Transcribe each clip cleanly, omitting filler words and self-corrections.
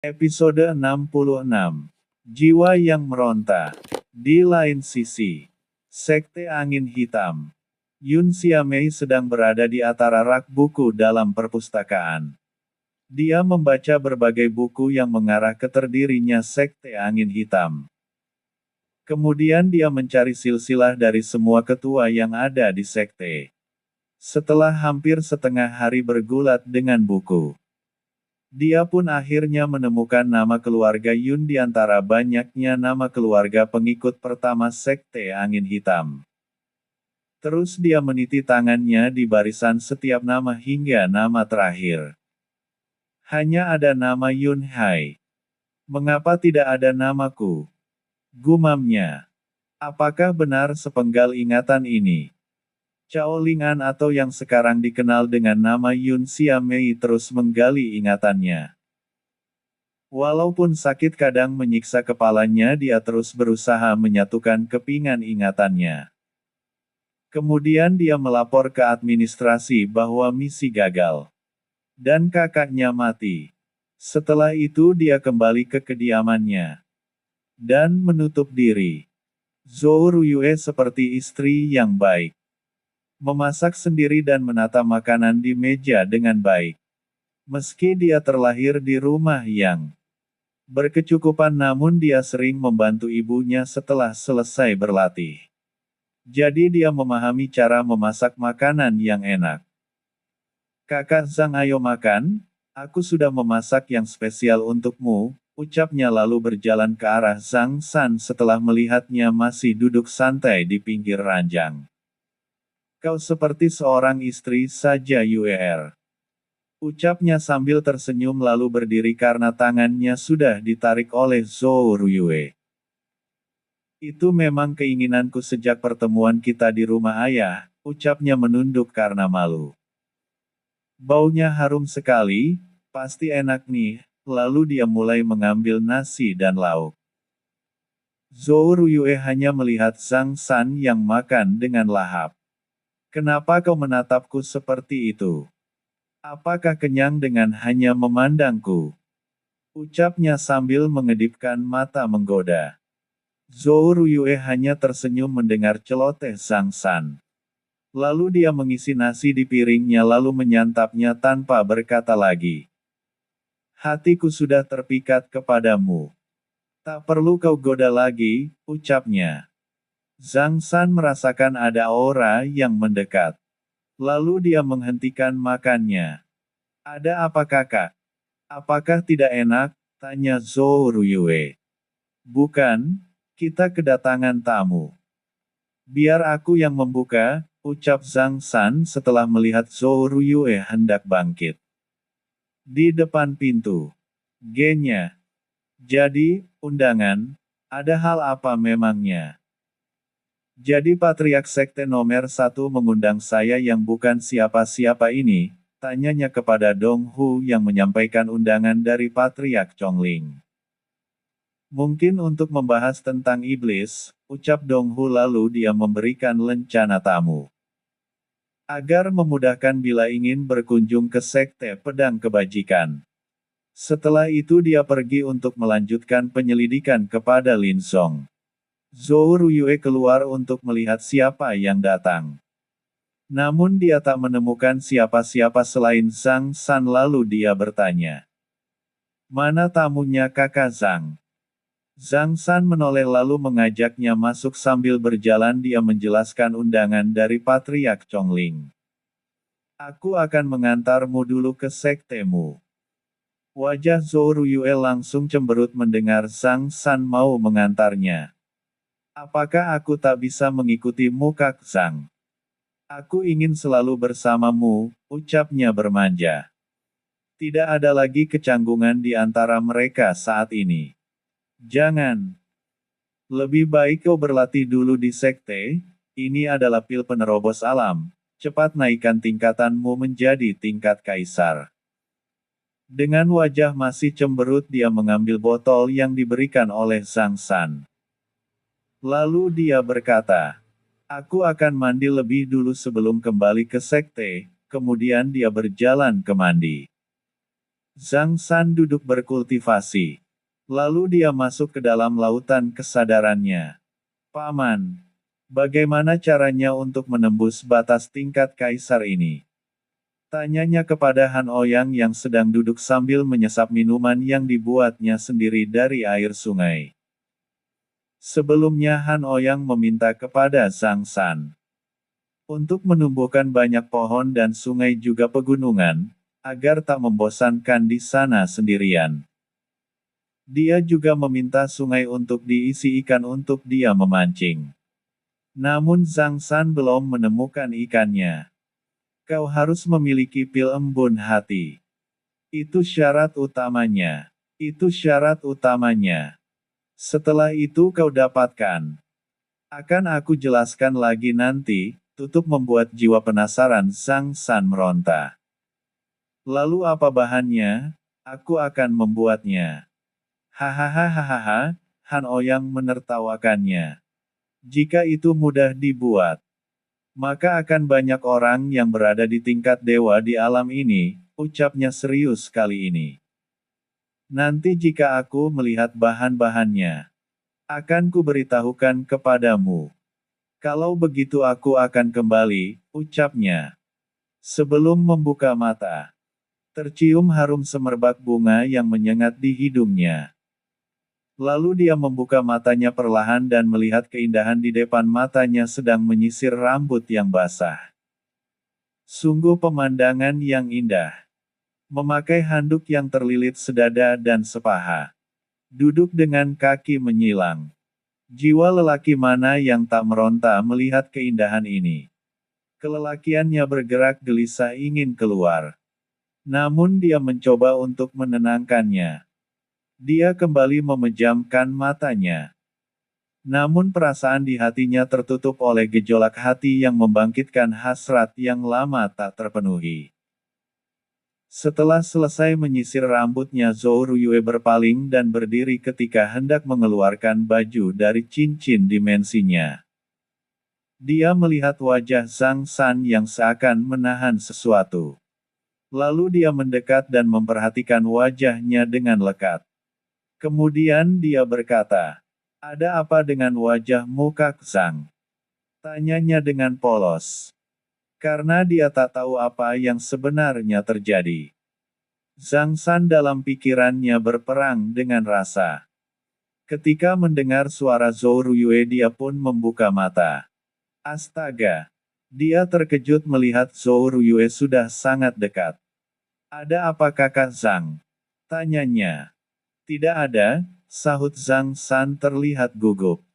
Episode 66. Jiwa yang meronta. Di lain sisi, Sekte Angin Hitam. Yun Xiaomei sedang berada di antara rak buku dalam perpustakaan. Dia membaca berbagai buku yang mengarah ke terdirinya Sekte Angin Hitam. Kemudian dia mencari silsilah dari semua ketua yang ada di sekte. Setelah hampir setengah hari bergulat dengan buku, dia pun akhirnya menemukan nama keluarga Yun di antara banyaknya nama keluarga pengikut pertama Sekte Angin Hitam. Terus dia meniti tangannya di barisan setiap nama hingga nama terakhir. Hanya ada nama Yun Hai. Mengapa tidak ada namaku? Gumamnya. Apakah benar sepenggal ingatan ini? Cao Lingan atau yang sekarang dikenal dengan nama Yun Xiaomei terus menggali ingatannya. Walaupun sakit kadang menyiksa kepalanya, dia terus berusaha menyatukan kepingan ingatannya. Kemudian dia melapor ke administrasi bahwa misi gagal. Dan kakaknya mati. Setelah itu dia kembali ke kediamannya. Dan menutup diri. Zhou Ruyue seperti istri yang baik. Memasak sendiri dan menata makanan di meja dengan baik. Meski dia terlahir di rumah yang berkecukupan, namun dia sering membantu ibunya setelah selesai berlatih. Jadi dia memahami cara memasak makanan yang enak. Kakak Zhang, ayo makan, aku sudah memasak yang spesial untukmu, ucapnya lalu berjalan ke arah Zhang San setelah melihatnya masih duduk santai di pinggir ranjang. Kau seperti seorang istri saja Yuer. Ucapnya sambil tersenyum lalu berdiri karena tangannya sudah ditarik oleh Zhou Ruyue. Itu memang keinginanku sejak pertemuan kita di rumah ayah, ucapnya menunduk karena malu. Baunya harum sekali, pasti enak nih, lalu dia mulai mengambil nasi dan lauk. Zhou Ruyue hanya melihat Zhang San yang makan dengan lahap. Kenapa kau menatapku seperti itu? Apakah kenyang dengan hanya memandangku? Ucapnya sambil mengedipkan mata menggoda. Zhou Ruyue hanya tersenyum mendengar celoteh Zhang San. Lalu dia mengisi nasi di piringnya lalu menyantapnya tanpa berkata lagi. Hatiku sudah terpikat kepadamu. Tak perlu kau goda lagi, ucapnya. Zhang San merasakan ada aura yang mendekat. Lalu dia menghentikan makannya. Ada apa kakak? Apakah tidak enak? Tanya Zhou Ruyue. Bukan, kita kedatangan tamu. Biar aku yang membuka, ucap Zhang San setelah melihat Zhou Ruyue hendak bangkit. Di depan pintu. G-nya. Jadi, undangan, ada hal apa memangnya? Jadi Patriark Sekte nomor 1 mengundang saya yang bukan siapa-siapa ini, tanyanya kepada Dong Hu yang menyampaikan undangan dari Patriark Chongling. Mungkin untuk membahas tentang iblis, ucap Dong Hu lalu dia memberikan lencana tamu. Agar memudahkan bila ingin berkunjung ke Sekte Pedang Kebajikan. Setelah itu dia pergi untuk melanjutkan penyelidikan kepada Lin Song. Zhou Ruyue keluar untuk melihat siapa yang datang. Namun dia tak menemukan siapa-siapa selain Zhang San lalu dia bertanya. Mana tamunya kakak Zhang? Zhang San menoleh lalu mengajaknya masuk sambil berjalan dia menjelaskan undangan dari Patriark Chongling. Aku akan mengantarmu dulu ke sektemu. Wajah Zhou Ruyue langsung cemberut mendengar Zhang San mau mengantarnya. Apakah aku tak bisa mengikutimu Kak Zhang? Aku ingin selalu bersamamu, ucapnya bermanja. Tidak ada lagi kecanggungan di antara mereka saat ini. Jangan. Lebih baik kau berlatih dulu di sekte, ini adalah pil penerobos alam, cepat naikkan tingkatanmu menjadi tingkat kaisar. Dengan wajah masih cemberut dia mengambil botol yang diberikan oleh Zhang San. Lalu dia berkata, aku akan mandi lebih dulu sebelum kembali ke sekte, kemudian dia berjalan ke mandi. Zhang San duduk berkultivasi. Lalu dia masuk ke dalam lautan kesadarannya. Paman, bagaimana caranya untuk menembus batas tingkat kaisar ini? Tanyanya kepada Han Ouyang yang sedang duduk sambil menyesap minuman yang dibuatnya sendiri dari air sungai. Sebelumnya Han Ouyang meminta kepada Zhang San untuk menumbuhkan banyak pohon dan sungai juga pegunungan, agar tak membosankan di sana sendirian. Dia juga meminta sungai untuk diisi ikan untuk dia memancing. Namun Zhang San belum menemukan ikannya. Kau harus memiliki pil embun hati. Itu syarat utamanya. Itu syarat utamanya. Setelah itu kau dapatkan. Akan aku jelaskan lagi nanti, tutup membuat jiwa penasaran Zhang San meronta. Lalu apa bahannya? Aku akan membuatnya. Hahaha, Han Ouyang menertawakannya. Jika itu mudah dibuat, maka akan banyak orang yang berada di tingkat dewa di alam ini, ucapnya serius kali ini. Nanti jika aku melihat bahan-bahannya, akan kuberitahukan kepadamu. Kalau begitu aku akan kembali, ucapnya. Sebelum membuka mata, tercium harum semerbak bunga yang menyengat di hidungnya. Lalu dia membuka matanya perlahan dan melihat keindahan di depan matanya sedang menyisir rambut yang basah. Sungguh pemandangan yang indah. Memakai handuk yang terlilit sedada dan sepaha. Duduk dengan kaki menyilang. Jiwa lelaki mana yang tak meronta melihat keindahan ini. Kelelakiannya bergerak gelisah ingin keluar. Namun dia mencoba untuk menenangkannya. Dia kembali memejamkan matanya. Namun perasaan di hatinya tertutup oleh gejolak hati yang membangkitkan hasrat yang lama tak terpenuhi. Setelah selesai menyisir rambutnya, Zhou Ruyue berpaling dan berdiri ketika hendak mengeluarkan baju dari cincin dimensinya. Dia melihat wajah Zhang San yang seakan menahan sesuatu. Lalu dia mendekat dan memperhatikan wajahnya dengan lekat. Kemudian dia berkata, "Ada apa dengan wajahmu Kak Zhang?" Tanyanya dengan polos. Karena dia tak tahu apa yang sebenarnya terjadi. Zhang San dalam pikirannya berperang dengan rasa. Ketika mendengar suara Zhou Ruyue dia pun membuka mata. Astaga! Dia terkejut melihat Zhou Ruyue sudah sangat dekat. "Ada apa Kakak Zhang?" tanyanya. "Tidak ada," sahut Zhang San terlihat gugup.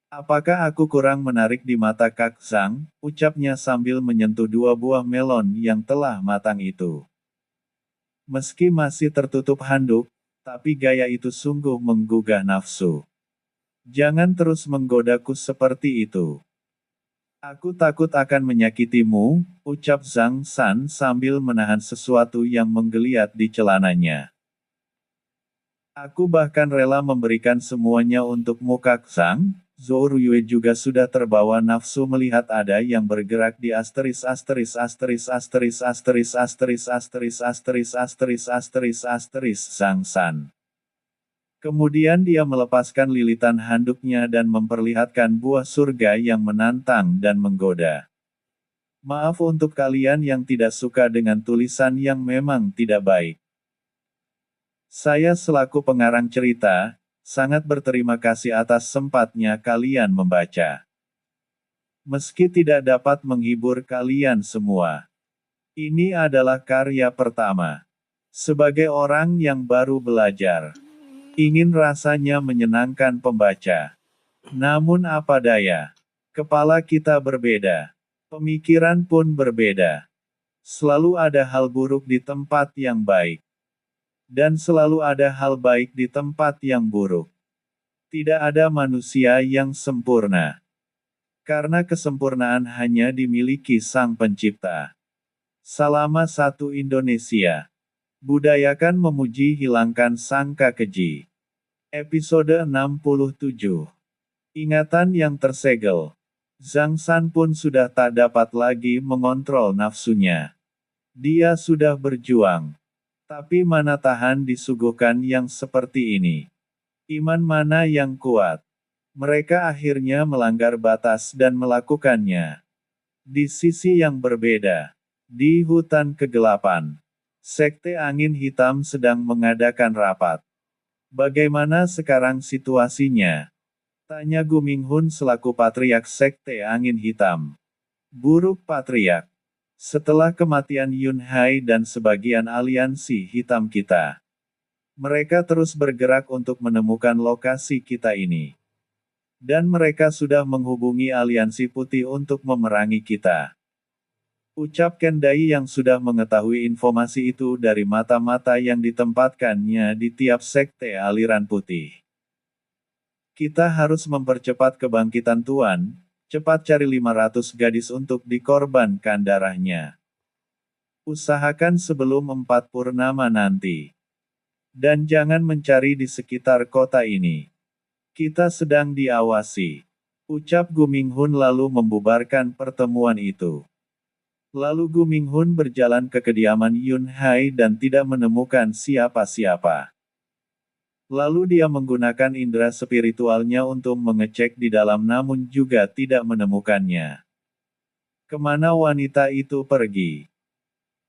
"Apakah aku kurang menarik di mata Kak Zhang?" ucapnya sambil menyentuh dua buah melon yang telah matang itu. Meski masih tertutup handuk, tapi gaya itu sungguh menggugah nafsu. "Jangan terus menggodaku seperti itu. Aku takut akan menyakitimu," ucap Zhang San sambil menahan sesuatu yang menggeliat di celananya. "Aku bahkan rela memberikan semuanya untukmu Kak Zhang." Zhou Ruyue juga sudah terbawa nafsu melihat ada yang bergerak di Zhang San. Kemudian dia melepaskan lilitan handuknya dan memperlihatkan buah surga yang menantang dan menggoda. Maaf untuk kalian yang tidak suka dengan tulisan yang memang tidak baik. Saya selaku pengarang cerita, sangat berterima kasih atas sempatnya kalian membaca. Meski tidak dapat menghibur kalian semua. Ini adalah karya pertama. Sebagai orang yang baru belajar, ingin rasanya menyenangkan pembaca. Namun apa daya, kepala kita berbeda. Pemikiran pun berbeda. Selalu ada hal buruk di tempat yang baik. Dan selalu ada hal baik di tempat yang buruk. Tidak ada manusia yang sempurna. Karena kesempurnaan hanya dimiliki Sang Pencipta. Salama satu Indonesia. Budayakan memuji, hilangkan sangka keji. Episode 67. Ingatan yang tersegel. Zhang San pun sudah tak dapat lagi mengontrol nafsunya. Dia sudah berjuang. Tapi mana tahan disuguhkan yang seperti ini? Iman mana yang kuat? Mereka akhirnya melanggar batas dan melakukannya. Di sisi yang berbeda, di hutan kegelapan, Sekte Angin Hitam sedang mengadakan rapat. Bagaimana sekarang situasinya? Tanya Gu Minghun selaku Patriark Sekte Angin Hitam. Buruk Patriark. Setelah kematian Yun Hai dan sebagian aliansi hitam kita, mereka terus bergerak untuk menemukan lokasi kita ini. Dan mereka sudah menghubungi aliansi putih untuk memerangi kita. Ucap Kendai yang sudah mengetahui informasi itu dari mata-mata yang ditempatkannya di tiap sekte aliran putih. Kita harus mempercepat kebangkitan Tuan, cepat cari 500 gadis untuk dikorbankan darahnya. Usahakan sebelum 4 purnama nanti. Dan jangan mencari di sekitar kota ini. Kita sedang diawasi. Ucap Gu Minghun lalu membubarkan pertemuan itu. Lalu Gu Minghun berjalan ke kediaman Yun Hai dan tidak menemukan siapa-siapa. Lalu dia menggunakan indera spiritualnya untuk mengecek di dalam namun juga tidak menemukannya. Kemana wanita itu pergi?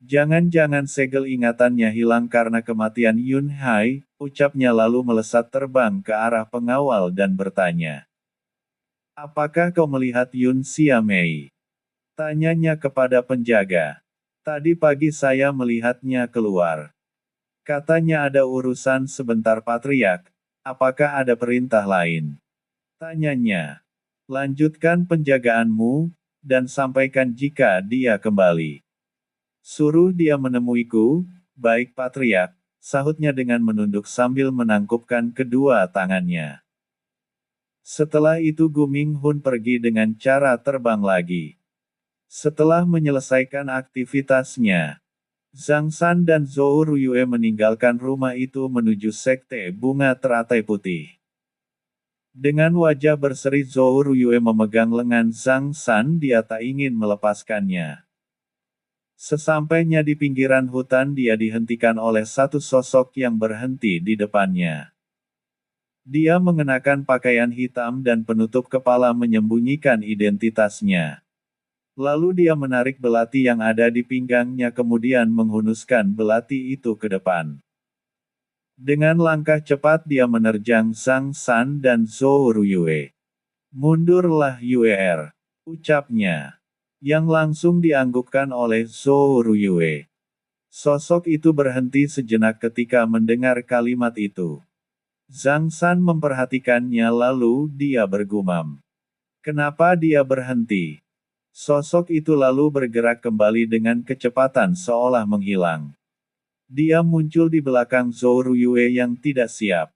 Jangan-jangan segel ingatannya hilang karena kematian Yun Hai, ucapnya lalu melesat terbang ke arah pengawal dan bertanya. Apakah kau melihat Yun Xiamei? Tanyanya kepada penjaga. Tadi pagi saya melihatnya keluar. Katanya ada urusan sebentar Patriark, apakah ada perintah lain? Tanyanya. Lanjutkan penjagaanmu, dan sampaikan jika dia kembali. Suruh dia menemuiku, baik Patriark, sahutnya dengan menunduk sambil menangkupkan kedua tangannya. Setelah itu Gu Minghun pergi dengan cara terbang lagi. Setelah menyelesaikan aktivitasnya, Zhang San dan Zhou Ruyue meninggalkan rumah itu menuju sekte bunga teratai putih. Dengan wajah berseri Zhou Ruyue memegang lengan Zhang San, dia tak ingin melepaskannya. Sesampainya di pinggiran hutan dia dihentikan oleh satu sosok yang berhenti di depannya. Dia mengenakan pakaian hitam dan penutup kepala menyembunyikan identitasnya. Lalu dia menarik belati yang ada di pinggangnya kemudian menghunuskan belati itu ke depan. Dengan langkah cepat dia menerjang Zhang San dan Zhou Ruyue. Mundurlah Yuer, ucapnya. Yang langsung dianggukkan oleh Zhou Ruyue. Sosok itu berhenti sejenak ketika mendengar kalimat itu. Zhang San memperhatikannya lalu dia bergumam. Kenapa dia berhenti? Sosok itu lalu bergerak kembali dengan kecepatan seolah menghilang. Dia muncul di belakang Zhou Ruyue yang tidak siap.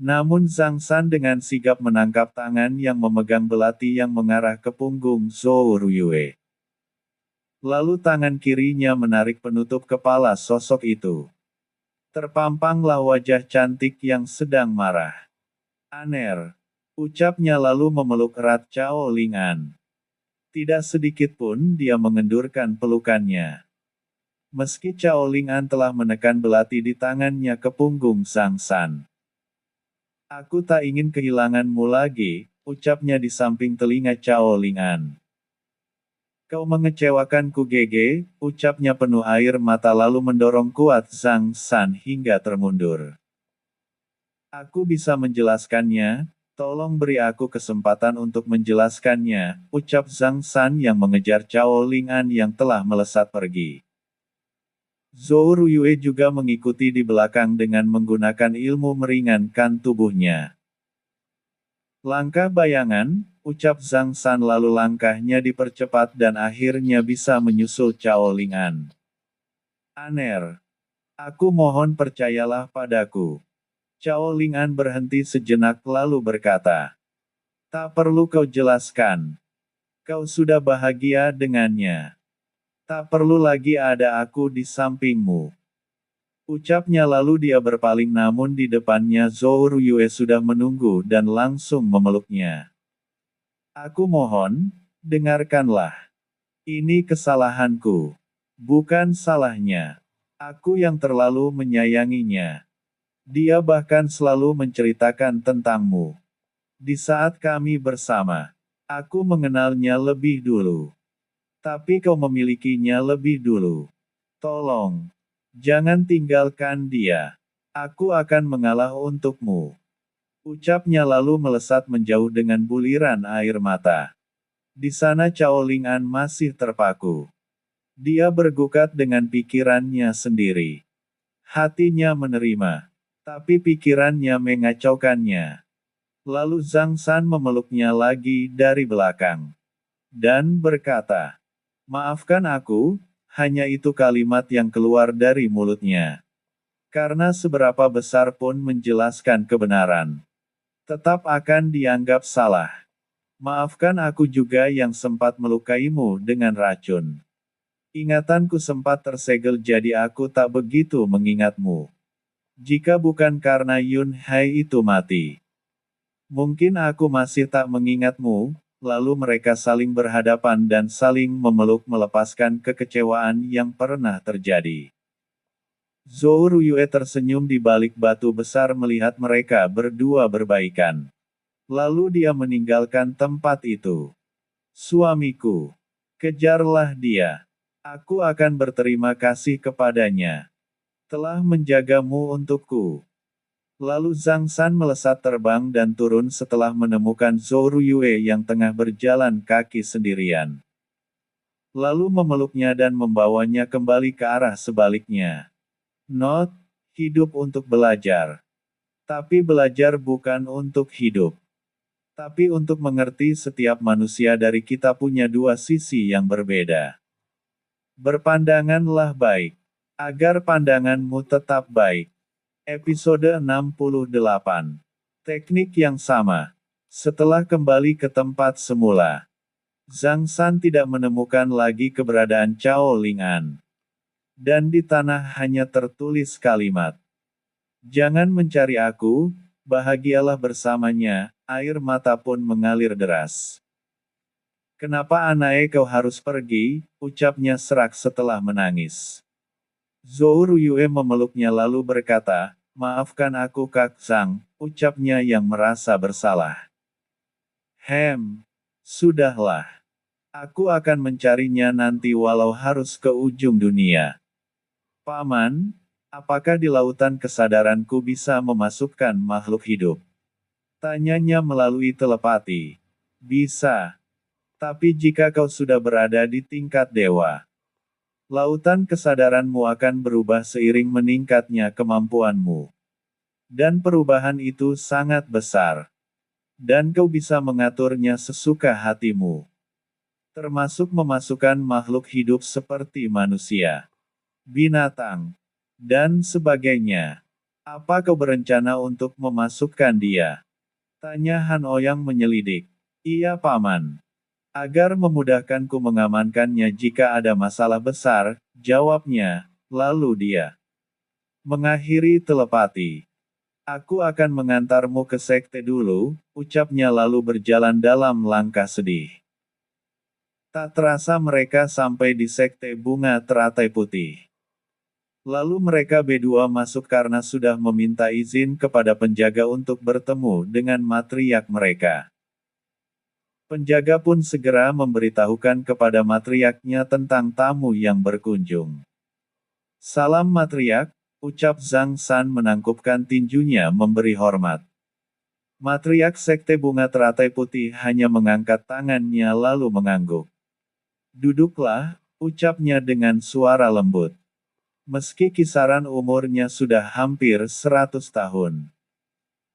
Namun Zhang San dengan sigap menangkap tangan yang memegang belati yang mengarah ke punggung Zhou Ruyue. Lalu tangan kirinya menarik penutup kepala sosok itu. Terpampanglah wajah cantik yang sedang marah. Aner. Ucapnya lalu memeluk erat Cao Lingan. Tidak sedikit pun dia mengendurkan pelukannya. Meski Cao Lingan telah menekan belati di tangannya ke punggung Zhang San. Aku tak ingin kehilanganmu lagi, ucapnya di samping telinga Cao Lingan. Kau mengecewakanku Gege, ucapnya penuh air mata lalu mendorong kuat Zhang San hingga termundur. Aku bisa menjelaskannya, tolong beri aku kesempatan untuk menjelaskannya, ucap Zhang San yang mengejar Cao Lingan yang telah melesat pergi. Zhou Ruyue juga mengikuti di belakang dengan menggunakan ilmu meringankan tubuhnya. Langkah bayangan, ucap Zhang San lalu langkahnya dipercepat dan akhirnya bisa menyusul Cao Lingan. Aner. Aku mohon percayalah padaku. Cao Lingan berhenti sejenak lalu berkata. Tak perlu kau jelaskan. Kau sudah bahagia dengannya. Tak perlu lagi ada aku di sampingmu. Ucapnya lalu dia berpaling namun di depannya Zhou Ruyue sudah menunggu dan langsung memeluknya. Aku mohon, dengarkanlah. Ini kesalahanku. Bukan salahnya. Aku yang terlalu menyayanginya. Dia bahkan selalu menceritakan tentangmu. Di saat kami bersama, aku mengenalnya lebih dulu. Tapi kau memilikinya lebih dulu. Tolong, jangan tinggalkan dia. Aku akan mengalah untukmu. Ucapnya lalu melesat menjauh dengan buliran air mata. Di sana Cao Lingan masih terpaku. Dia bergukat dengan pikirannya sendiri. Hatinya menerima, tapi pikirannya mengacaukannya. Lalu Zhang San memeluknya lagi dari belakang. Dan berkata, "Maafkan aku," hanya itu kalimat yang keluar dari mulutnya. Karena seberapa besar pun menjelaskan kebenaran, tetap akan dianggap salah. Maafkan aku juga yang sempat melukaimu dengan racun. Ingatanku sempat tersegel jadi aku tak begitu mengingatmu. Jika bukan karena Yun Hai itu mati, mungkin aku masih tak mengingatmu." Lalu mereka saling berhadapan dan saling memeluk melepaskan kekecewaan yang pernah terjadi. Zhou Ruyue tersenyum di balik batu besar melihat mereka berdua berbaikan. Lalu dia meninggalkan tempat itu. "Suamiku, kejarlah dia. Aku akan berterima kasih kepadanya. Telah menjagamu untukku." Lalu Zhang San melesat terbang dan turun setelah menemukan Zhou Ruyue yang tengah berjalan kaki sendirian. Lalu memeluknya dan membawanya kembali ke arah sebaliknya. Not, hidup untuk belajar. Tapi belajar bukan untuk hidup. Tapi untuk mengerti setiap manusia dari kita punya dua sisi yang berbeda. Berpandanganlah baik, agar pandanganmu tetap baik. Episode 68. Teknik yang sama. Setelah kembali ke tempat semula, Zhang San tidak menemukan lagi keberadaan Cao Lingan. Dan di tanah hanya tertulis kalimat, "Jangan mencari aku, bahagialah bersamanya." Air mata pun mengalir deras. "Kenapa Anae kau harus pergi?" ucapnya serak setelah menangis. Zhou Ruyue memeluknya lalu berkata, "Maafkan aku Kak Zhang," ucapnya yang merasa bersalah. Sudahlah. Aku akan mencarinya nanti walau harus ke ujung dunia." "Paman, apakah di lautan kesadaranku bisa memasukkan makhluk hidup?" Tanyanya melalui telepati. "Bisa. Tapi jika kau sudah berada di tingkat dewa, lautan kesadaranmu akan berubah seiring meningkatnya kemampuanmu. Dan perubahan itu sangat besar. Dan kau bisa mengaturnya sesuka hatimu. Termasuk memasukkan makhluk hidup seperti manusia, binatang, dan sebagainya. Apa kau berencana untuk memasukkan dia?" Tanya Han Ouyang menyelidik. "Iya Paman. Agar memudahkanku mengamankannya jika ada masalah besar," jawabnya. Lalu dia mengakhiri telepati. "Aku akan mengantarmu ke sekte dulu," ucapnya lalu berjalan dalam langkah sedih. Tak terasa mereka sampai di sekte bunga teratai putih. Lalu mereka berdua masuk karena sudah meminta izin kepada penjaga untuk bertemu dengan matriark mereka. Penjaga pun segera memberitahukan kepada matriarknya tentang tamu yang berkunjung. "Salam matriark," ucap Zhang San menangkupkan tinjunya memberi hormat. Matriark sekte bunga teratai putih hanya mengangkat tangannya lalu mengangguk. "Duduklah," ucapnya dengan suara lembut. Meski kisaran umurnya sudah hampir 100 tahun.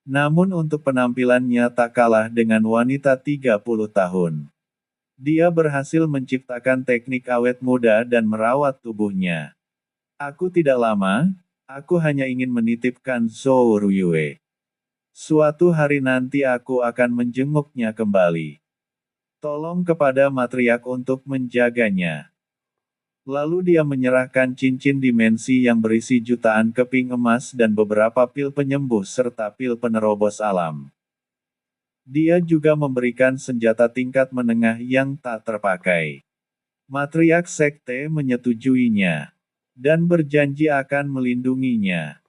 Namun untuk penampilannya tak kalah dengan wanita 30 tahun. Dia berhasil menciptakan teknik awet muda dan merawat tubuhnya. "Aku tidak lama, aku hanya ingin menitipkan Zhou Ruyue. Suatu hari nanti aku akan menjenguknya kembali. Tolong kepada matriark untuk menjaganya." Lalu dia menyerahkan cincin dimensi yang berisi jutaan keping emas dan beberapa pil penyembuh serta pil penerobos alam. Dia juga memberikan senjata tingkat menengah yang tak terpakai. Matriark sekte menyetujuinya. dan berjanji akan melindunginya.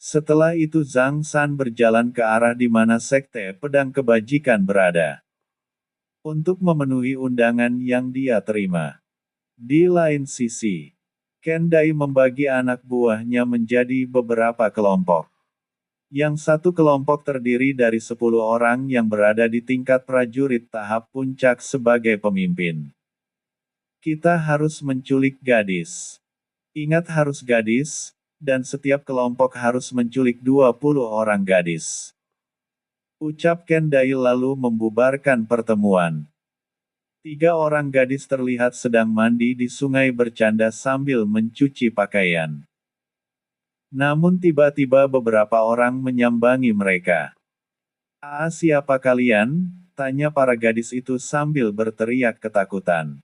Setelah itu Zhang San berjalan ke arah di mana Sekte Pedang Kebajikan berada. Untuk memenuhi undangan yang dia terima. Di lain sisi, Ken Dai membagi anak buahnya menjadi beberapa kelompok. Yang satu kelompok terdiri dari 10 orang yang berada di tingkat prajurit tahap puncak sebagai pemimpin. Kita harus menculik gadis. Ingat harus gadis, dan setiap kelompok harus menculik 20 orang gadis. Ucap Ken Dai lalu membubarkan pertemuan. 3 orang gadis terlihat sedang mandi di sungai bercanda sambil mencuci pakaian. Namun tiba-tiba beberapa orang menyambangi mereka. "Ah, siapa kalian?" tanya para gadis itu sambil berteriak ketakutan.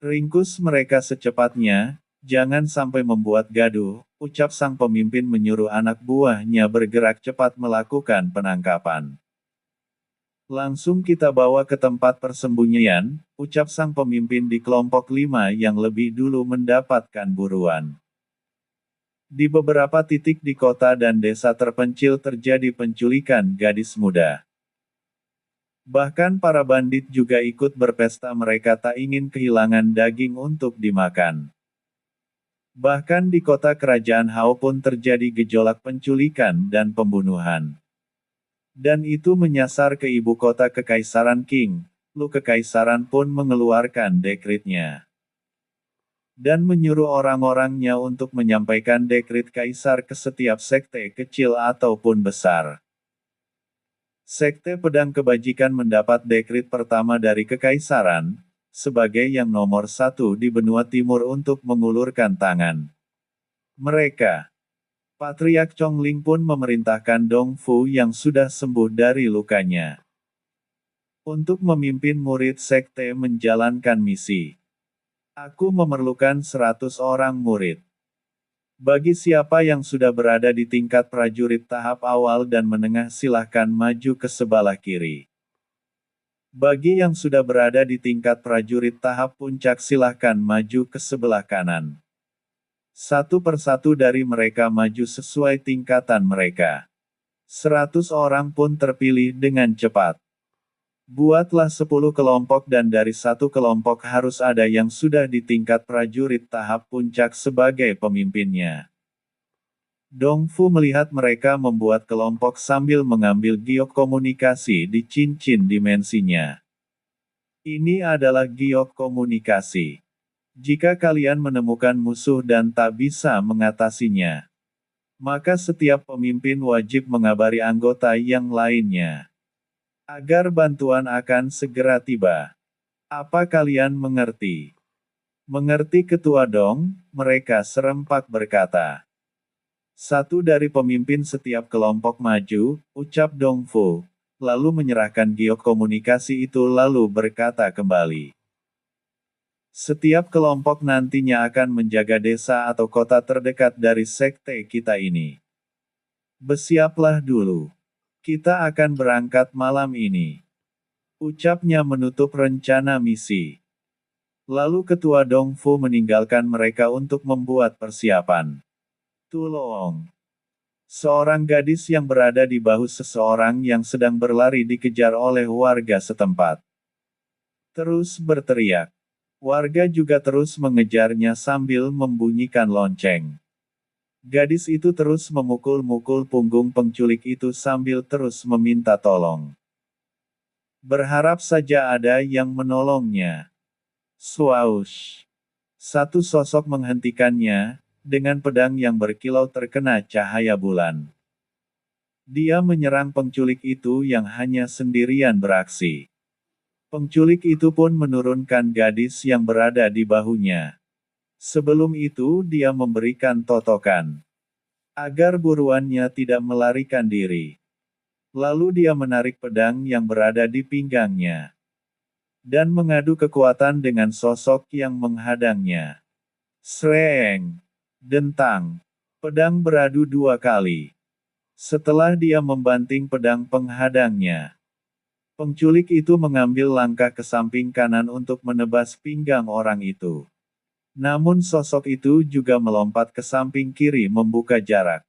"Ringkus mereka secepatnya, jangan sampai membuat gaduh," ucap sang pemimpin menyuruh anak buahnya bergerak cepat melakukan penangkapan. "Langsung kita bawa ke tempat persembunyian," ucap sang pemimpin di kelompok 5 yang lebih dulu mendapatkan buruan. Di beberapa titik di kota dan desa terpencil terjadi penculikan gadis muda. Bahkan para bandit juga ikut berpesta, mereka tak ingin kehilangan daging untuk dimakan. Bahkan di kota kerajaan Hao pun terjadi gejolak penculikan dan pembunuhan. Dan itu menyasar ke ibu kota Kekaisaran Qing. Lu Kekaisaran pun mengeluarkan dekretnya. Dan menyuruh orang-orangnya untuk menyampaikan dekret kaisar ke setiap sekte kecil ataupun besar. Sekte Pedang Kebajikan mendapat dekret pertama dari Kekaisaran, sebagai yang nomor 1 di benua timur untuk mengulurkan tangan. Mereka. Patriark Chongling pun memerintahkan Dong Fu yang sudah sembuh dari lukanya. Untuk memimpin murid sekte menjalankan misi. Aku memerlukan 100 orang murid. Bagi siapa yang sudah berada di tingkat prajurit tahap awal dan menengah silahkan maju ke sebelah kiri. Bagi yang sudah berada di tingkat prajurit tahap puncak silahkan maju ke sebelah kanan. Satu persatu dari mereka maju sesuai tingkatan mereka. 100 orang pun terpilih dengan cepat. Buatlah 10 kelompok dan dari satu kelompok harus ada yang sudah di tingkat prajurit tahap puncak sebagai pemimpinnya. Dong Fu melihat mereka membuat kelompok sambil mengambil giok komunikasi di cincin dimensinya. Ini adalah giok komunikasi. Jika kalian menemukan musuh dan tak bisa mengatasinya, maka setiap pemimpin wajib mengabari anggota yang lainnya. Agar bantuan akan segera tiba. Apa kalian mengerti? Mengerti Ketua Dong, mereka serempak berkata. Satu dari pemimpin setiap kelompok maju, ucap Dong Fu, lalu menyerahkan giok komunikasi itu lalu berkata kembali. Setiap kelompok nantinya akan menjaga desa atau kota terdekat dari sekte kita ini. Bersiaplah dulu. Kita akan berangkat malam ini. Ucapnya menutup rencana misi. Lalu Ketua Dong Fu meninggalkan mereka untuk membuat persiapan. Tulong. Seorang gadis yang berada di bahu seseorang yang sedang berlari dikejar oleh warga setempat. Terus berteriak. Warga juga terus mengejarnya sambil membunyikan lonceng. Gadis itu terus memukul-mukul punggung penculik itu sambil terus meminta tolong. Berharap saja ada yang menolongnya. Swoosh. Satu sosok menghentikannya, dengan pedang yang berkilau terkena cahaya bulan. Dia menyerang penculik itu yang hanya sendirian beraksi. Penculik itu pun menurunkan gadis yang berada di bahunya. Sebelum itu dia memberikan totokan. Agar buruannya tidak melarikan diri. Lalu dia menarik pedang yang berada di pinggangnya. Dan mengadu kekuatan dengan sosok yang menghadangnya. Sreng. Dentang. Pedang beradu 2 kali. Setelah dia membanting pedang penghadangnya. Penculik itu mengambil langkah ke samping kanan untuk menebas pinggang orang itu. Namun sosok itu juga melompat ke samping kiri membuka jarak.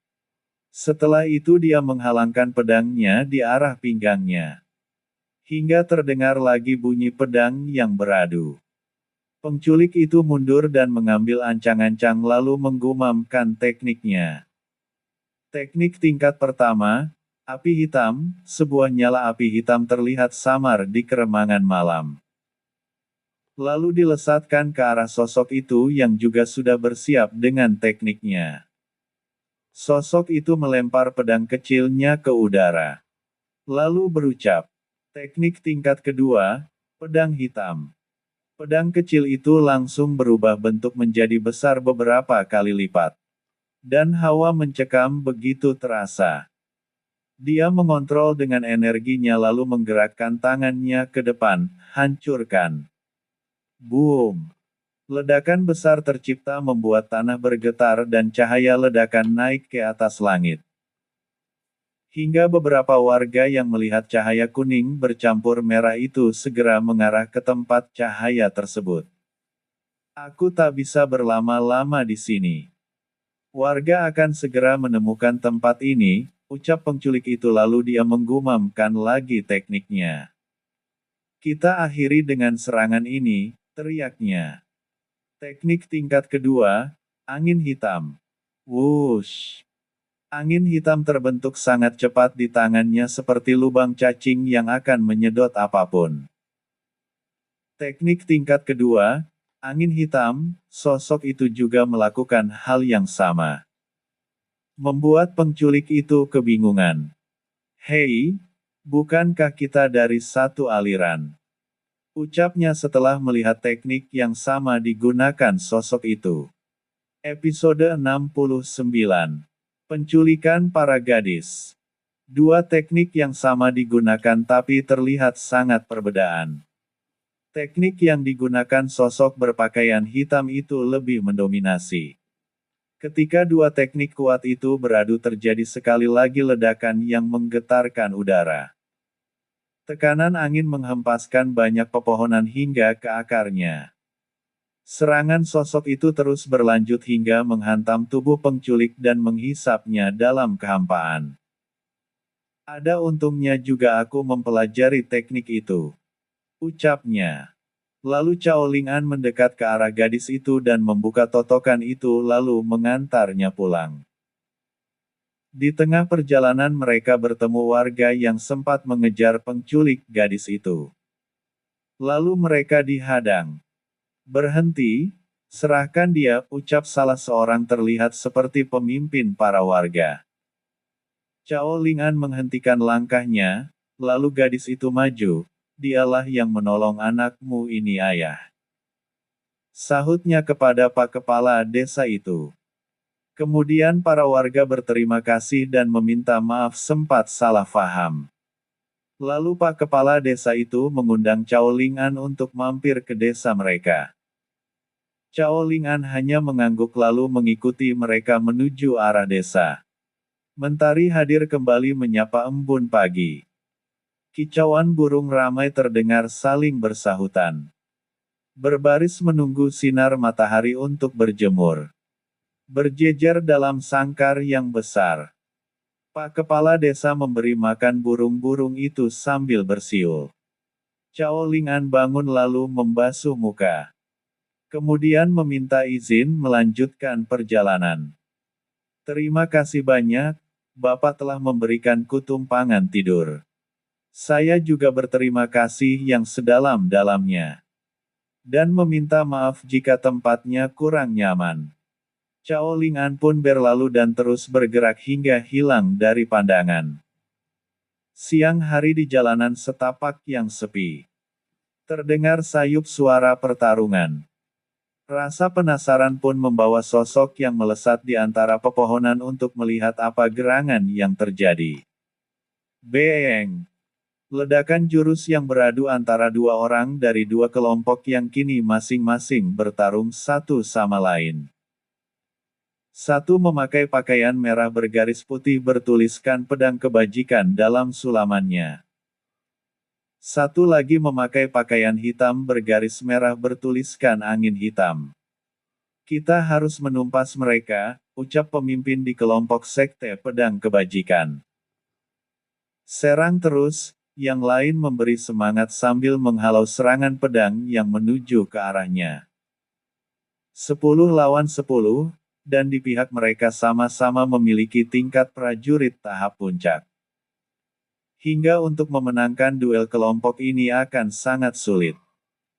Setelah itu dia menghalangkan pedangnya di arah pinggangnya. Hingga terdengar lagi bunyi pedang yang beradu. Penculik itu mundur dan mengambil ancang-ancang lalu menggumamkan tekniknya. Teknik tingkat pertama, api hitam, sebuah nyala api hitam terlihat samar di keremangan malam. Lalu dilesatkan ke arah sosok itu yang juga sudah bersiap dengan tekniknya. Sosok itu melempar pedang kecilnya ke udara. Lalu berucap, teknik tingkat kedua, pedang hitam. Pedang kecil itu langsung berubah bentuk menjadi besar beberapa kali lipat. Dan hawa mencekam begitu terasa. Dia mengontrol dengan energinya lalu menggerakkan tangannya ke depan, hancurkan. Boom! Ledakan besar tercipta membuat tanah bergetar dan cahaya ledakan naik ke atas langit. Hingga beberapa warga yang melihat cahaya kuning bercampur merah itu segera mengarah ke tempat cahaya tersebut. Aku tak bisa berlama-lama di sini. Warga akan segera menemukan tempat ini, ucap penculik itu lalu dia menggumamkan lagi tekniknya. Kita akhiri dengan serangan ini, teriaknya. Teknik tingkat kedua, angin hitam. Wush! Angin hitam terbentuk sangat cepat di tangannya seperti lubang cacing yang akan menyedot apapun. Teknik tingkat kedua, angin hitam, sosok itu juga melakukan hal yang sama. Membuat penculik itu kebingungan. Hei, bukankah kita dari satu aliran? Ucapnya setelah melihat teknik yang sama digunakan sosok itu. Episode 69. Penculikan para gadis. Dua teknik yang sama digunakan tapi terlihat sangat perbedaan. Teknik yang digunakan sosok berpakaian hitam itu lebih mendominasi. Ketika dua teknik kuat itu beradu terjadi sekali lagi ledakan yang menggetarkan udara. Tekanan angin menghempaskan banyak pepohonan hingga ke akarnya. Serangan sosok itu terus berlanjut hingga menghantam tubuh penculik dan menghisapnya dalam kehampaan. Ada untungnya juga aku mempelajari teknik itu. Ucapnya. Lalu Cao Lingan mendekat ke arah gadis itu dan membuka totokan itu lalu mengantarnya pulang. Di tengah perjalanan mereka bertemu warga yang sempat mengejar penculik gadis itu. Lalu mereka dihadang. Berhenti, serahkan dia, ucap salah seorang terlihat seperti pemimpin para warga. Cao Lingan menghentikan langkahnya, lalu gadis itu maju, dialah yang menolong anakmu ini ayah. Sahutnya kepada Pak Kepala Desa itu. Kemudian para warga berterima kasih dan meminta maaf sempat salah faham. Lalu Pak Kepala Desa itu mengundang Cao Lingan untuk mampir ke desa mereka. Cao Lingan hanya mengangguk lalu mengikuti mereka menuju arah desa. Mentari hadir kembali menyapa embun pagi. Kicauan burung ramai terdengar saling bersahutan. Berbaris menunggu sinar matahari untuk berjemur. Berjejer dalam sangkar yang besar. Pak Kepala Desa memberi makan burung-burung itu sambil bersiul. Cao Lingan bangun lalu membasuh muka. Kemudian meminta izin melanjutkan perjalanan. Terima kasih banyak, Bapak telah memberikanku tumpangan tidur. Saya juga berterima kasih yang sedalam-dalamnya. Dan meminta maaf jika tempatnya kurang nyaman. Cao Lingan pun berlalu dan terus bergerak hingga hilang dari pandangan. Siang hari di jalanan setapak yang sepi. Terdengar sayup suara pertarungan. Rasa penasaran pun membawa sosok yang melesat di antara pepohonan untuk melihat apa gerangan yang terjadi. Beng! Ledakan jurus yang beradu antara dua orang dari dua kelompok yang kini masing-masing bertarung satu sama lain. Satu memakai pakaian merah bergaris putih bertuliskan pedang kebajikan dalam sulamannya. Satu lagi memakai pakaian hitam bergaris merah bertuliskan angin hitam. Kita harus menumpas mereka, ucap pemimpin di kelompok Sekte Pedang Kebajikan. Serang terus, yang lain memberi semangat sambil menghalau serangan pedang yang menuju ke arahnya. 10 lawan 10, dan di pihak mereka sama-sama memiliki tingkat prajurit tahap puncak. Hingga untuk memenangkan duel kelompok ini akan sangat sulit.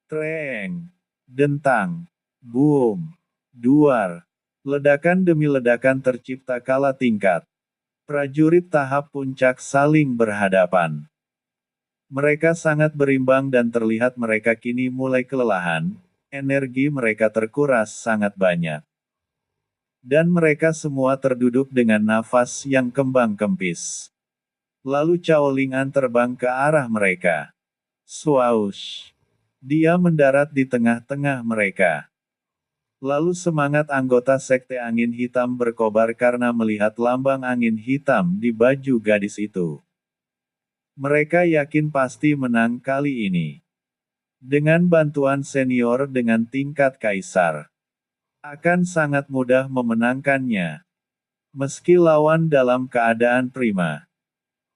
Treng, dentang, boom, duar. Ledakan demi ledakan tercipta kala tingkat. Prajurit tahap puncak saling berhadapan. Mereka sangat berimbang dan terlihat mereka kini mulai kelelahan, energi mereka terkuras sangat banyak. Dan mereka semua terduduk dengan nafas yang kembang-kempis. Lalu Cao Lingan terbang ke arah mereka. Swoosh! Dia mendarat di tengah-tengah mereka. Lalu semangat anggota Sekte Angin Hitam berkobar karena melihat lambang angin hitam di baju gadis itu. Mereka yakin pasti menang kali ini. Dengan bantuan senior dengan tingkat kaisar, akan sangat mudah memenangkannya. Meski lawan dalam keadaan prima.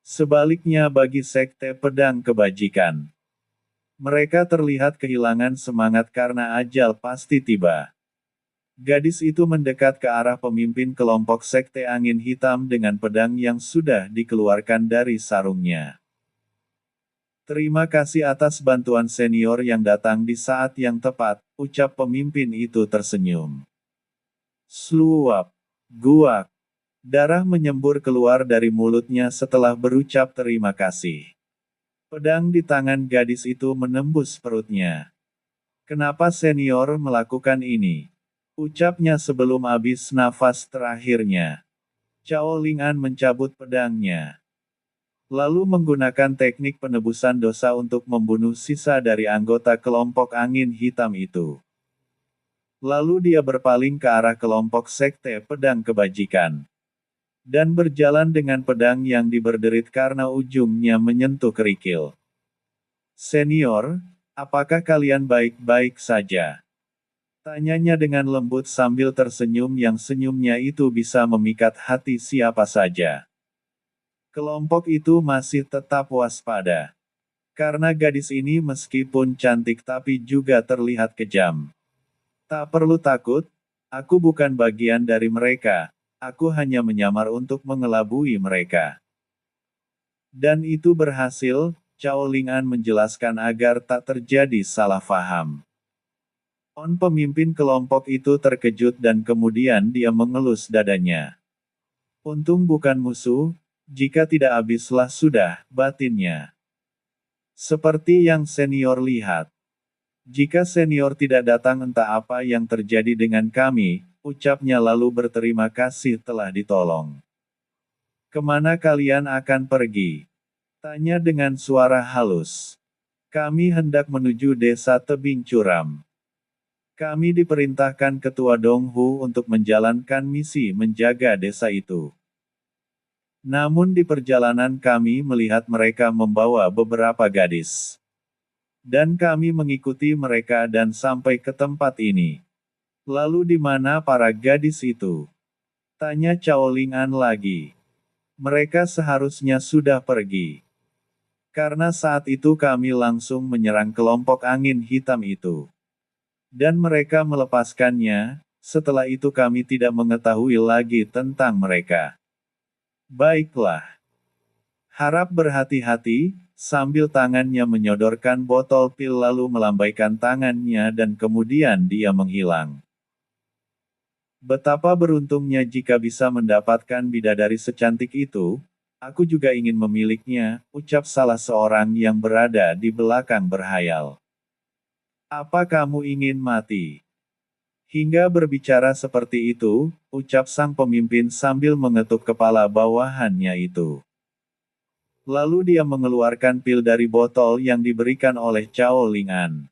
Sebaliknya bagi Sekte Pedang Kebajikan, mereka terlihat kehilangan semangat karena ajal pasti tiba. Gadis itu mendekat ke arah pemimpin kelompok Sekte Angin Hitam dengan pedang yang sudah dikeluarkan dari sarungnya. Terima kasih atas bantuan senior yang datang di saat yang tepat, ucap pemimpin itu tersenyum. Sluap. Guak. Darah menyembur keluar dari mulutnya setelah berucap terima kasih. Pedang di tangan gadis itu menembus perutnya. Kenapa senior melakukan ini? Ucapnya sebelum habis nafas terakhirnya. Cao Lingan mencabut pedangnya. Lalu menggunakan teknik penebusan dosa untuk membunuh sisa dari anggota kelompok angin hitam itu. Lalu dia berpaling ke arah kelompok Sekte Pedang Kebajikan. Dan berjalan dengan pedang yang diberderit karena ujungnya menyentuh kerikil. Senior, apakah kalian baik-baik saja? Tanyanya dengan lembut sambil tersenyum yang senyumnya itu bisa memikat hati siapa saja. Kelompok itu masih tetap waspada. Karena gadis ini meskipun cantik tapi juga terlihat kejam. Tak perlu takut, aku bukan bagian dari mereka. Aku hanya menyamar untuk mengelabui mereka. Dan itu berhasil, Cao Lingan menjelaskan agar tak terjadi salah faham. Pemimpin kelompok itu terkejut dan kemudian dia mengelus dadanya. Untung bukan musuh, jika tidak habislah sudah, batinnya. Seperti yang senior lihat. Jika senior tidak datang entah apa yang terjadi dengan kami, ucapnya lalu berterima kasih telah ditolong. Kemana kalian akan pergi? Tanya dengan suara halus. Kami hendak menuju desa Tebing Curam. Kami diperintahkan Ketua Donghu untuk menjalankan misi menjaga desa itu. Namun di perjalanan kami melihat mereka membawa beberapa gadis. Dan kami mengikuti mereka dan sampai ke tempat ini. Lalu di mana para gadis itu? Tanya Cao Lingan lagi. Mereka seharusnya sudah pergi. Karena saat itu kami langsung menyerang kelompok angin hitam itu. Dan mereka melepaskannya, setelah itu kami tidak mengetahui lagi tentang mereka. Baiklah. Harap berhati-hati, sambil tangannya menyodorkan botol pil lalu melambaikan tangannya dan kemudian dia menghilang. Betapa beruntungnya jika bisa mendapatkan bidadari secantik itu, aku juga ingin memilikinya, ucap salah seorang yang berada di belakang berhayal. Apa kamu ingin mati? Hingga berbicara seperti itu, ucap sang pemimpin sambil mengetuk kepala bawahannya itu. Lalu dia mengeluarkan pil dari botol yang diberikan oleh Cao Lingan.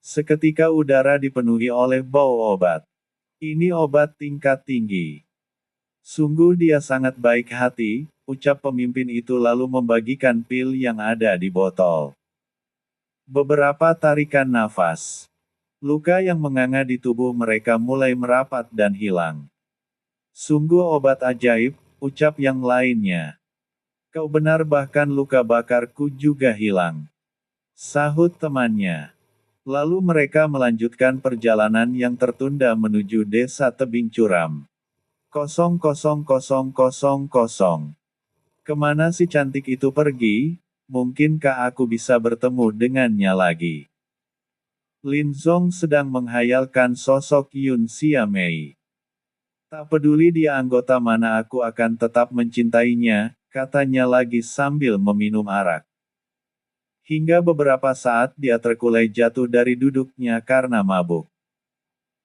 Seketika udara dipenuhi oleh bau obat. Ini obat tingkat tinggi. Sungguh dia sangat baik hati, ucap pemimpin itu lalu membagikan pil yang ada di botol. Beberapa tarikan nafas. Luka yang menganga di tubuh mereka mulai merapat dan hilang. Sungguh obat ajaib, ucap yang lainnya. Kau benar, bahkan luka bakarku juga hilang, sahut temannya. Lalu mereka melanjutkan perjalanan yang tertunda menuju desa tebing curam. 00000. Kemana si cantik itu pergi? Mungkinkah aku bisa bertemu dengannya lagi? Lin Zong sedang menghayalkan sosok Yun Xiaomei. Tak peduli dia anggota mana, aku akan tetap mencintainya, katanya lagi sambil meminum arak. Hingga beberapa saat dia terkulai jatuh dari duduknya karena mabuk.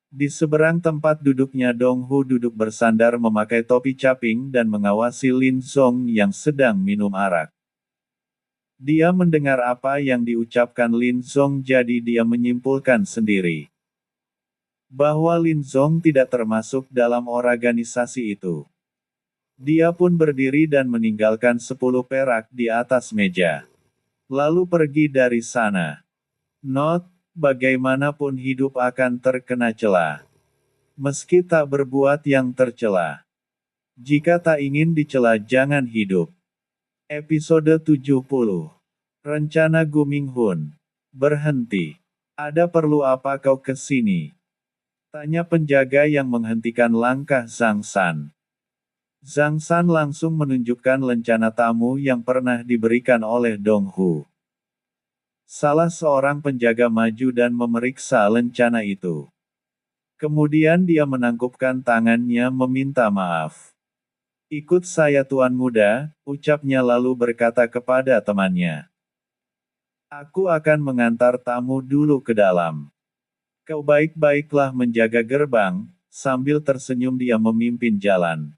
Di seberang tempat duduknya Dong Hu duduk bersandar memakai topi caping dan mengawasi Lin Zong yang sedang minum arak. Dia mendengar apa yang diucapkan Lin Zong, jadi dia menyimpulkan sendiri bahwa Lin Zong tidak termasuk dalam organisasi itu. Dia pun berdiri dan meninggalkan 10 perak di atas meja. Lalu pergi dari sana. Not, bagaimanapun hidup akan terkena cela. Meski tak berbuat yang tercela. Jika tak ingin dicela jangan hidup. Episode 70. Rencana Gu Minghun. Berhenti. Ada perlu apa kau ke sini? Tanya penjaga yang menghentikan langkah Zhang San. Zhang San langsung menunjukkan lencana tamu yang pernah diberikan oleh Dong Hu. Salah seorang penjaga maju dan memeriksa lencana itu. Kemudian dia menangkupkan tangannya meminta maaf. Ikut saya tuan muda, ucapnya lalu berkata kepada temannya. Aku akan mengantar tamu dulu ke dalam. Kau baik-baiklah menjaga gerbang, sambil tersenyum dia memimpin jalan.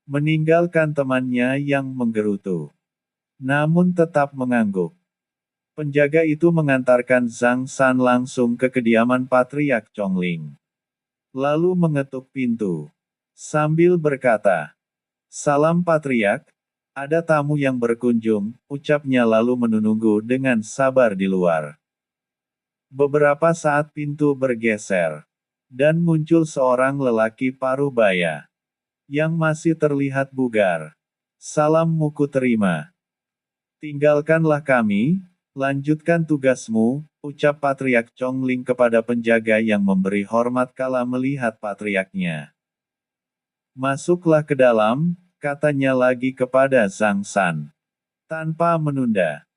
Meninggalkan temannya yang menggerutu. Namun tetap mengangguk. Penjaga itu mengantarkan Zhang San langsung ke kediaman Patriark Chongling. Lalu mengetuk pintu. Sambil berkata, "Salam Patriark, ada tamu yang berkunjung," ucapnya lalu menunggu dengan sabar di luar. Beberapa saat pintu bergeser. Dan muncul seorang lelaki paruh baya. Yang masih terlihat bugar. "Salam muku terima. Tinggalkanlah kami, lanjutkan tugasmu," ucap Patriark Chongling kepada penjaga yang memberi hormat kala melihat patriarknya. "Masuklah ke dalam," katanya lagi kepada Zhang San. Tanpa menunda,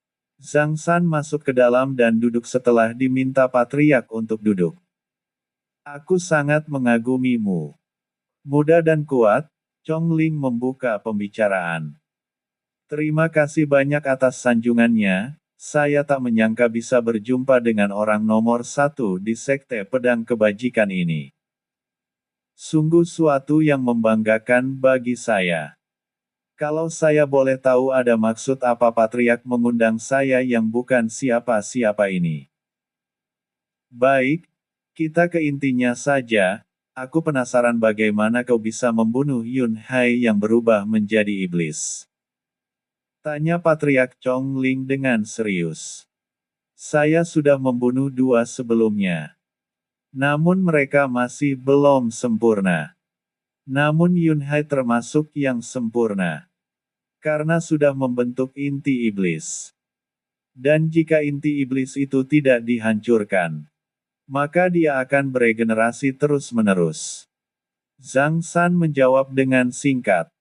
Zhang San masuk ke dalam dan duduk setelah diminta patriark untuk duduk. "Aku sangat mengagumimu. Muda dan kuat," Chongling membuka pembicaraan. "Terima kasih banyak atas sanjungannya, saya tak menyangka bisa berjumpa dengan orang nomor 1 di Sekte Pedang Kebajikan ini. Sungguh suatu yang membanggakan bagi saya. Kalau saya boleh tahu ada maksud apa Patriark mengundang saya yang bukan siapa-siapa ini?" "Baik, kita ke intinya saja. Aku penasaran bagaimana kau bisa membunuh Yun Hai yang berubah menjadi iblis?" Tanya Patriark Chongling dengan serius. "Saya sudah membunuh 2 sebelumnya. Namun mereka masih belum sempurna. Namun Yun Hai termasuk yang sempurna. Karena sudah membentuk inti iblis. Dan jika inti iblis itu tidak dihancurkan, maka dia akan beregenerasi terus-menerus." Zhang San menjawab dengan singkat.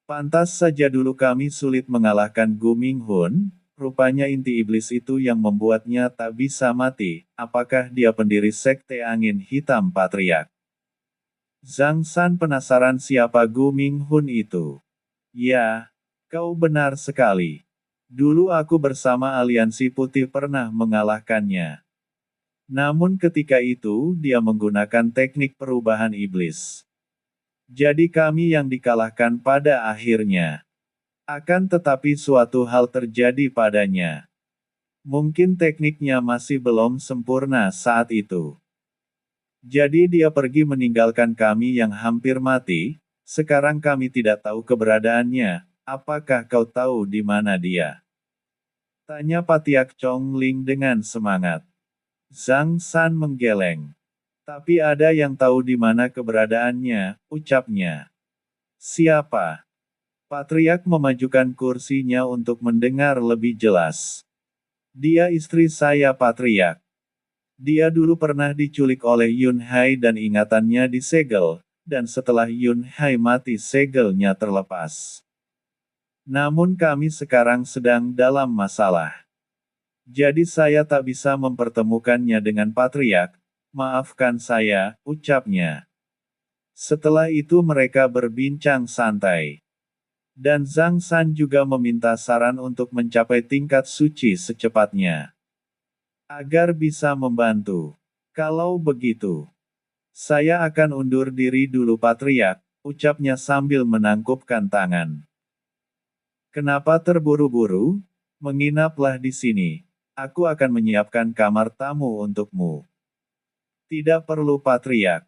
"Pantas saja dulu kami sulit mengalahkan Gu Minghun, rupanya inti iblis itu yang membuatnya tak bisa mati. Apakah dia pendiri Sekte Angin Hitam Patriark?" Zhang San penasaran siapa Gu Minghun itu. "Ya, kau benar sekali. Dulu aku bersama Aliansi Putih pernah mengalahkannya. Namun ketika itu dia menggunakan teknik perubahan iblis. Jadi kami yang dikalahkan pada akhirnya. Akan tetapi suatu hal terjadi padanya. Mungkin tekniknya masih belum sempurna saat itu. Jadi dia pergi meninggalkan kami yang hampir mati. Sekarang kami tidak tahu keberadaannya. Apakah kau tahu di mana dia?" Tanya Patriark Chongling dengan semangat. Zhang San menggeleng. Tapi ada yang tahu di mana keberadaannya, ucapnya. Siapa? Patriark memajukan kursinya untuk mendengar lebih jelas. Dia istri saya Patriark. Dia dulu pernah diculik oleh Yun Hai dan ingatannya disegel, dan setelah Yun Hai mati segelnya terlepas. Namun kami sekarang sedang dalam masalah. Jadi saya tak bisa mempertemukannya dengan Patriark. Maafkan saya, ucapnya. Setelah itu mereka berbincang santai. Dan Zhang San juga meminta saran untuk mencapai tingkat suci secepatnya. Agar bisa membantu. Kalau begitu, saya akan undur diri dulu Patriark, ucapnya sambil menangkupkan tangan. Kenapa terburu-buru? Menginaplah di sini. Aku akan menyiapkan kamar tamu untukmu. Tidak perlu Patriark.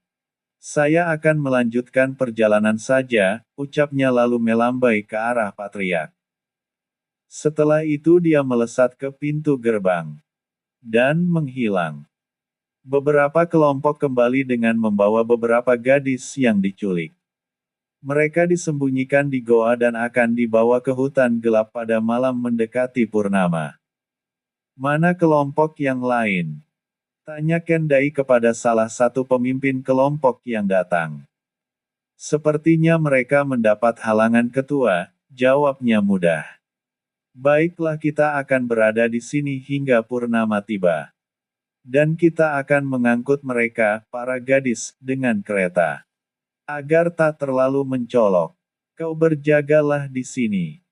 Saya akan melanjutkan perjalanan saja, ucapnya lalu melambai ke arah Patriark. Setelah itu dia melesat ke pintu gerbang. Dan menghilang. Beberapa kelompok kembali dengan membawa beberapa gadis yang diculik. Mereka disembunyikan di goa dan akan dibawa ke hutan gelap pada malam mendekati purnama. Mana kelompok yang lain? Tanya Kendai kepada salah satu pemimpin kelompok yang datang. Sepertinya mereka mendapat halangan ketua, jawabnya mudah. Baiklah kita akan berada di sini hingga purnama tiba. Dan kita akan mengangkut mereka, para gadis, dengan kereta. Agar tak terlalu mencolok. Kau berjagalah di sini.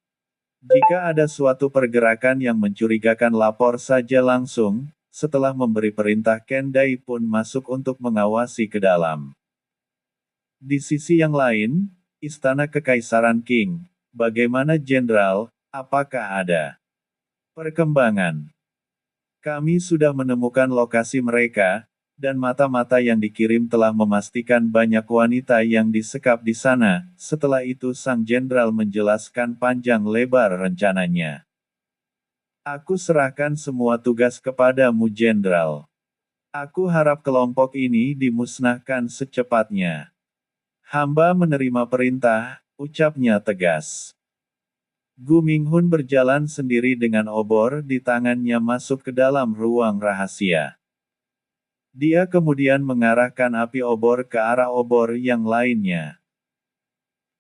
Jika ada suatu pergerakan yang mencurigakan lapor saja langsung. Setelah memberi perintah Kendai pun masuk untuk mengawasi ke dalam. Di sisi yang lain, Istana Kekaisaran Qing. Bagaimana Jenderal, apakah ada perkembangan? Kami sudah menemukan lokasi mereka, dan mata-mata yang dikirim telah memastikan banyak wanita yang disekap di sana. Setelah itu Sang Jenderal menjelaskan panjang lebar rencananya. Aku serahkan semua tugas kepadamu Jenderal. Aku harap kelompok ini dimusnahkan secepatnya. Hamba menerima perintah, ucapnya tegas. Gu Minghun berjalan sendiri dengan obor di tangannya masuk ke dalam ruang rahasia. Dia kemudian mengarahkan api obor ke arah obor yang lainnya.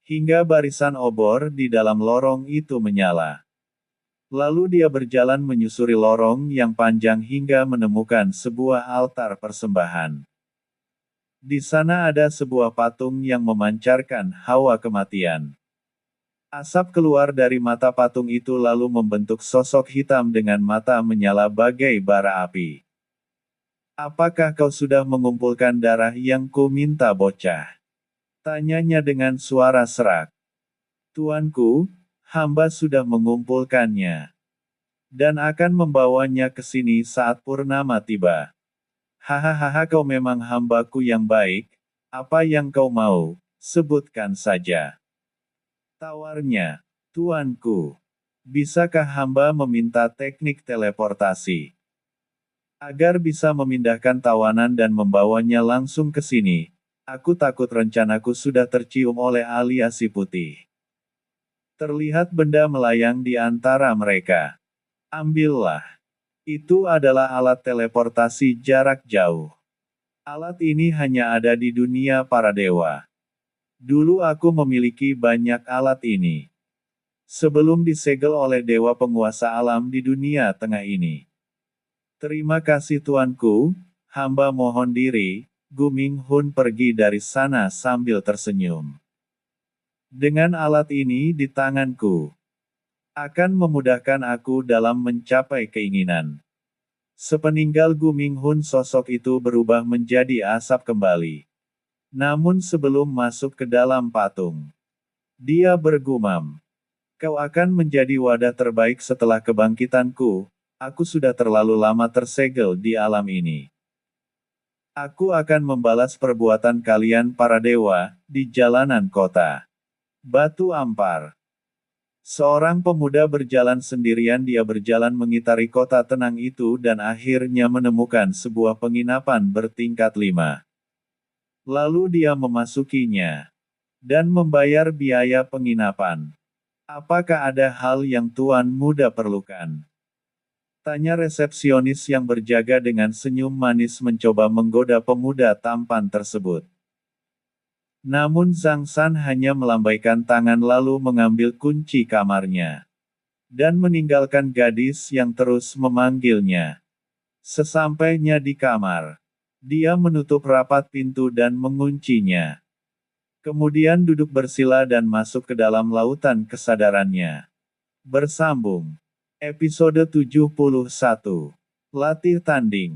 Hingga barisan obor di dalam lorong itu menyala. Lalu dia berjalan menyusuri lorong yang panjang hingga menemukan sebuah altar persembahan. Di sana ada sebuah patung yang memancarkan hawa kematian. Asap keluar dari mata patung itu lalu membentuk sosok hitam dengan mata menyala bagai bara api. Apakah kau sudah mengumpulkan darah yang ku minta bocah? Tanyanya dengan suara serak. Tuanku, hamba sudah mengumpulkannya. Dan akan membawanya ke sini saat purnama tiba. Hahaha kau memang hambaku yang baik, apa yang kau mau, sebutkan saja. Tawarnya, tuanku. Bisakah hamba meminta teknik teleportasi? Agar bisa memindahkan tawanan dan membawanya langsung ke sini. Aku takut rencanaku sudah tercium oleh aliasi putih. Terlihat benda melayang di antara mereka. Ambillah. Itu adalah alat teleportasi jarak jauh. Alat ini hanya ada di dunia para dewa. Dulu aku memiliki banyak alat ini. Sebelum disegel oleh dewa penguasa alam di dunia tengah ini. Terima kasih tuanku, hamba mohon diri. Gu Minghun pergi dari sana sambil tersenyum. Dengan alat ini di tanganku, akan memudahkan aku dalam mencapai keinginan. Sepeninggal Gu Minghun sosok itu berubah menjadi asap kembali. Namun sebelum masuk ke dalam patung, dia bergumam. Kau akan menjadi wadah terbaik setelah kebangkitanku, aku sudah terlalu lama tersegel di alam ini. Aku akan membalas perbuatan kalian para dewa, di jalanan kota. Batu Ampar. Seorang pemuda berjalan sendirian. Dia berjalan mengitari kota tenang itu dan akhirnya menemukan sebuah penginapan bertingkat 5. Lalu dia memasukinya dan membayar biaya penginapan. Apakah ada hal yang Tuan Muda perlukan? Tanya resepsionis yang berjaga dengan senyum manis mencoba menggoda pemuda tampan tersebut. Namun Zhang San hanya melambaikan tangan lalu mengambil kunci kamarnya. Dan meninggalkan gadis yang terus memanggilnya. Sesampainya di kamar, dia menutup rapat pintu dan menguncinya. Kemudian duduk bersila dan masuk ke dalam lautan kesadarannya. Bersambung. Episode 71. Latih tanding.